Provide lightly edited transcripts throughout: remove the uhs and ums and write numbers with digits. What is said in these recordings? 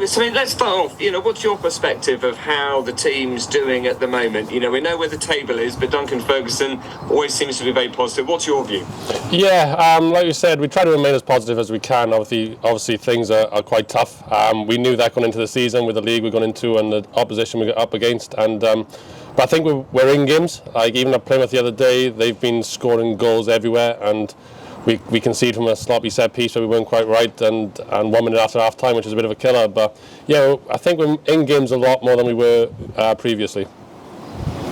So let's start off. What's your perspective of how the team's doing at the moment? We know where the table is, but Duncan Ferguson always seems to be very positive. What's your view? Yeah, like you said, we try to remain as positive as we can. Obviously things are quite tough. We knew that going into the season with the league we're going into and the opposition we got up against. And but I think we're in games. Like even at Plymouth the other day, they've been scoring goals everywhere, and we conceded from a sloppy set piece where we weren't quite right, and 1 minute after half time, which is a bit of a killer. But yeah, I think we're in games a lot more than we were previously.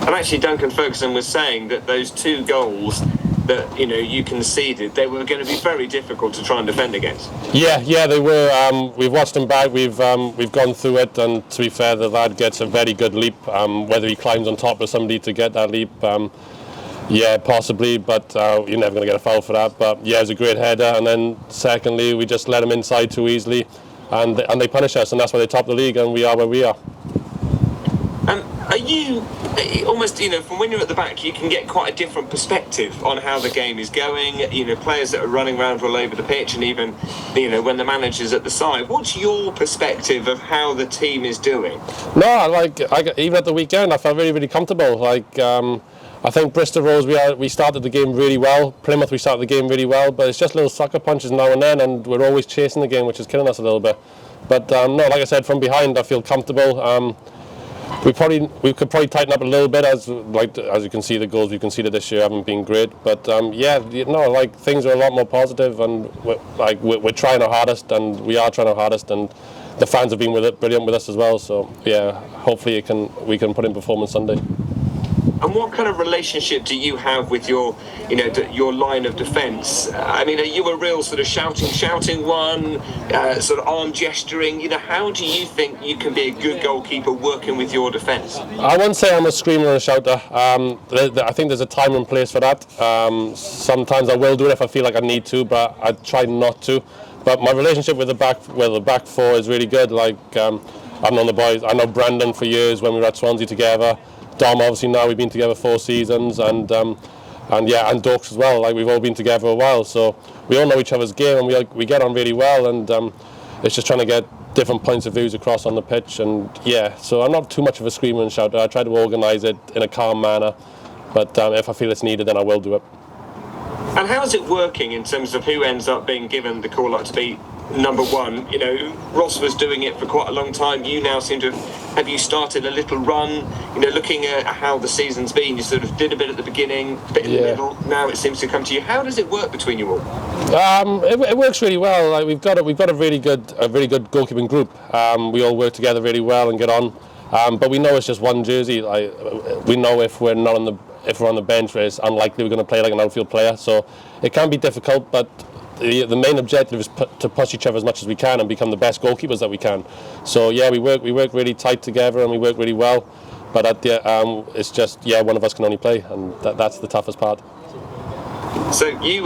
And actually, Duncan Ferguson was saying that those 2 goals that you conceded, they were going to be very difficult to try and defend against. Yeah, they were. We've watched them back. We've gone through it, and to be fair, the lad gets a very good leap. Whether he climbs on top of somebody to get that leap. Yeah, possibly, but you're never going to get a foul for that. But yeah, it was a great header. And then secondly, we just let them inside too easily, and they punish us, and that's why they top the league, and we are where we are. Are you almost, from when you're at the back, you can get quite a different perspective on how the game is going? Players that are running around all over the pitch, and even, when the manager's at the side. What's your perspective of how the team is doing? No, even at the weekend, I felt really, really comfortable. I think Bristol Rovers, we started the game really well. Plymouth, we started the game really well, but it's just little sucker punches now and then, and we're always chasing the game, which is killing us a little bit. But no, like I said, from behind, I feel comfortable. We could probably tighten up a little bit, as you can see, the goals we conceded this year haven't been great. But things are a lot more positive, and we're trying our hardest, and we are trying our hardest, and the fans have been brilliant with us as well. So yeah, hopefully we can put in performance Sunday. And what kind of relationship do you have with your line of defence? Are you a real sort of shouting one, sort of arm gesturing? How do you think you can be a good goalkeeper working with your defence? I wouldn't say I'm a screamer or a shouter. I think there's a time and place for that. Sometimes I will do it if I feel like I need to, but I try not to. But my relationship with the back four is really good. I've known the boys. I know Brandon for years when we were at Swansea together. Dom, obviously, now we've been together 4 seasons, and Dorks as well. We've all been together a while, so we all know each other's game, and we get on really well. And it's just trying to get different points of views across on the pitch. And yeah, so I'm not too much of a screamer and shouter. I try to organise it in a calm manner, but if I feel it's needed, then I will do it. And how is it working in terms of who ends up being given the call up to be number one? Ross was doing it for quite a long time. You now seem to have you started a little run, looking at how the season's been. You sort of did a bit at the beginning, a bit in the middle. Now it seems to come to you. How does it work between you all? It works really well. We've got a really good goalkeeping group. We all work together really well and get on. But we know it's just one jersey. We know if we're on the bench, it's unlikely we're going to play like an outfield player. So it can be difficult, but the main objective is to push each other as much as we can and become the best goalkeepers that we can. So yeah, we work really tight together, and we work really well. But it's just one of us can only play, and that's the toughest part. So you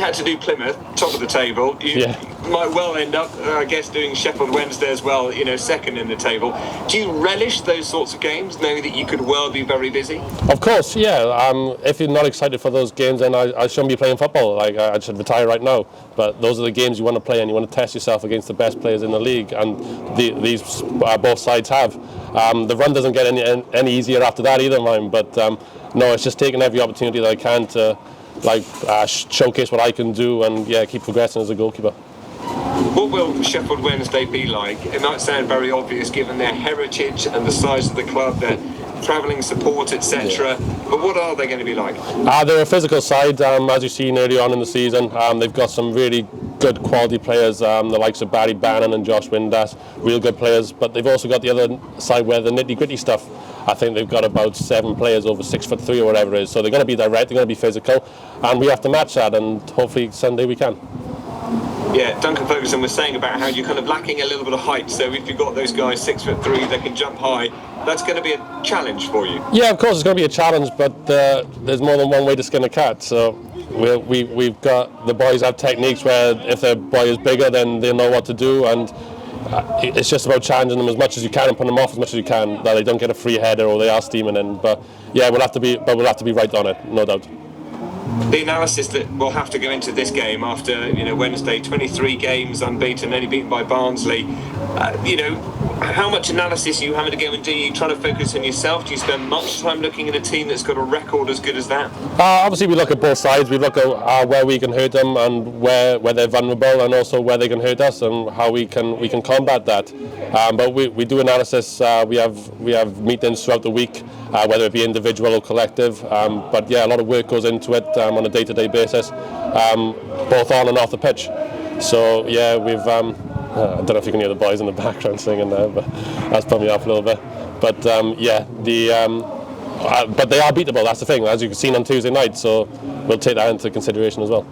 had to do Plymouth, top of the table. You might well end up, I guess, doing Sheffield Wednesday as well, second in the table. Do you relish those sorts of games, knowing that you could well be very busy? Of course, yeah. If you're not excited for those games, then I shouldn't be playing football. I should retire right now. But those are the games you want to play, and you want to test yourself against the best players in the league, and these both sides have. The run doesn't get any easier after that either, mine. But no, it's just taking every opportunity that I can to showcase what I can do and keep progressing as a goalkeeper. What will Sheffield Wednesday be like? It might sound very obvious given their heritage and the size of the club, their travelling support, etc. But what are they going to be like? They're a physical side, as you've seen early on in the season. They've got some really good quality players, the likes of Barry Bannon and Josh Windass, real good players. But they've also got the other side where the nitty-gritty stuff. I think they've got about 7 players over 6'3" or whatever it is. So they're going to be direct, they're going to be physical, and we have to match that. And hopefully Sunday we can. Yeah, Duncan Ferguson was saying about how you're kind of lacking a little bit of height. So if you've got those guys 6'3", they can jump high. That's going to be a challenge for you. Yeah, of course it's going to be a challenge, but there's more than one way to skin a cat. So we've got the boys have techniques where if their boy is bigger, then they know what to do, and it's just about challenging them as much as you can and putting them off as much as you can, that they don't get a free header or they are steaming in. But yeah, we'll have to be right on it, no doubt. the analysis that will have to go into this game after, you know, Wednesday, 23 games unbeaten, only beaten by Barnsley. You know, how much analysis are you having to go and do? You trying to focus on yourself? Do you spend much time looking at a team that's got a record as good as that? Obviously, we look at both sides. We look at where we can hurt them and where they're vulnerable, and also where they can hurt us and how we can combat that. But we do analysis. We have meetings throughout the week, whether it be individual or collective. But yeah, a lot of work goes into it on a day-to-day basis, both on and off the pitch. So yeah, we've. I don't know if you can hear the boys in the background singing there, but that's put me off a little bit. But yeah, but they are beatable. That's the thing, as you've seen on Tuesday night. So we'll take that into consideration as well.